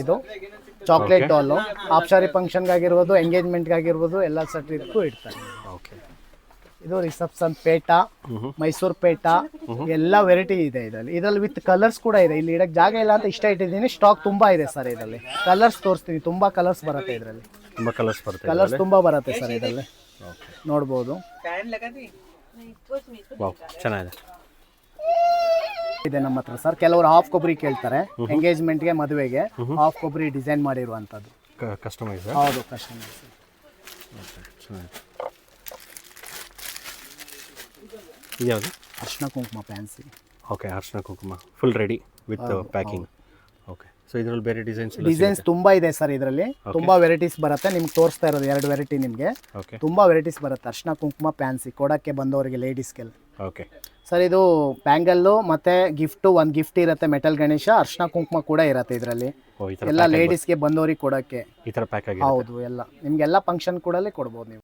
ಇದು ಚಾಕ್ಲೇಟ್ ಡಾಲು ಆಪ್ಷಾರಿ ಫಂಕ್ಷನ್ಗಾಗಿರ್ಬೋದು ಎಂಗೇಜ್ಮೆಂಟ್ಗಾಗಿರ್ಬೋದು ಎಲ್ಲ ಸೆಟ್ಗೂ ಇಡ್ತಾರೆ. ಓಕೆ. ಇದು ರಿಸೆಪ್ಷನ್ ಪೇಟ, ಮೈಸೂರು ಪೇಟ ಎಲ್ಲ ವೆರೈಟಿ ಇದೆ ಇದರಲ್ಲಿ ವಿತ್ ಕಲರ್ಸ್ ಕೂಡ ಇದೆ. ಇಲ್ಲಿ ಇಡಕ್ಕೆ ಜಾಗ ಇಲ್ಲ ಅಂತ ಇಷ್ಟ ಇಟ್ಟಿದ್ದೀನಿ. ಸ್ಟಾಕ್ ತುಂಬಾ ಇದೆ ಸರ್. ಇದರಲ್ಲಿ ಕಲರ್ಸ್ ತೋರಿಸ್ತೀನಿ. ತುಂಬಾ ಕಲರ್ಸ್ ಬರುತ್ತೆ ಇದರಲ್ಲಿ. ತುಂಬಾ ಕಲರ್ಸ್ ಬರುತ್ತೆ. ಕಲರ್ಸ್ ತುಂಬಾ ಬರುತ್ತೆ ಸರ್ ಇದರಲ್ಲಿ. ನೋಡ್ಬೋದು. ವಾವ್, ಚೆನ್ನಾಗಿದೆ. ಇದೆ ನಮ್ಮ ಹತ್ರ ಸರ್. ಕೆಲವರು ಹಾಫ್ ಕೊಬ್ಬರಿ ಕೇಳ್ತಾರೆ ಎಂಗೇಜ್ಮೆಂಟ್ಗೆ, ಮದುವೆಗೆ ಹಾಫ್ ಕೊಬ್ಬರಿ ಡಿಸೈನ್ ಮಾಡಿರುವಂಥದ್ದು. ಕಸ್ಟಮೈಸ್? ಹೌದು, ಕಸ್ಟಮೈಸ್. ಇದ್ಯಾವುದು? ಅರ್ಶಿನ ಕುಂಕುಮ ಫ್ಯಾನ್ಸಿ. ಓಕೆ, ಅರ್ಶಿನ ಕುಂಕುಮ full ready with packing. Okay. So ಇದರಲ್ಲಿ ಬೇರೆ ಡಿಸೈನ್ಸ್ ತುಂಬಾ ಇದೆ ಸರ್. ಇದರಲ್ಲಿ ತುಂಬಾ ವೆರೈಟೀಸ್ ಬರುತ್ತೆ. ನಿಮ್ಗೆ ತೋರಿಸ್ತಾ ಇರೋದು 2 ವೆರೈಟಿ ನಿಮಗೆ. ಓಕೆ. ತುಂಬಾ ವೆರೈಟೀಸ್ ಬರುತ್ತೆ. ಅರ್ಶಿನ ಕುಂಕುಮ ಫ್ಯಾನ್ಸಿ ಕೊಡಕ್ಕೆ ಬಂದವರಿಗೆ ಲೇಡೀಸ್ಗೆಲ್ಲ. Okay sir. ಇದು ಬ್ಯಾಂಗಲ್ಲು ಮತ್ತೆ ಗಿಫ್ಟು, ಒಂದು ಗಿಫ್ಟ್ ಇರುತ್ತೆ ಮೆಟಲ್ ಗಣೇಶ, ಅರ್ಶಿನ ಕುಂಕುಮ ಕೂಡ ಇರುತ್ತೆ ಇದರಲ್ಲಿ. ಎಲ್ಲ ಲೇಡೀಸ್ಗೆ ಬಂದವರಿಗೆ ಕೊಡಕ್ಕೆ ಈ ಥರ ಪ್ಯಾಕ್ ಆಗಿ. ಹೌದು, ಎಲ್ಲ ನಿಮ್ಗೆಲ್ಲ ಫಂಕ್ಷನ್ ಕೂಡ ಕೊಡ್ಬೋದು ನೀವು.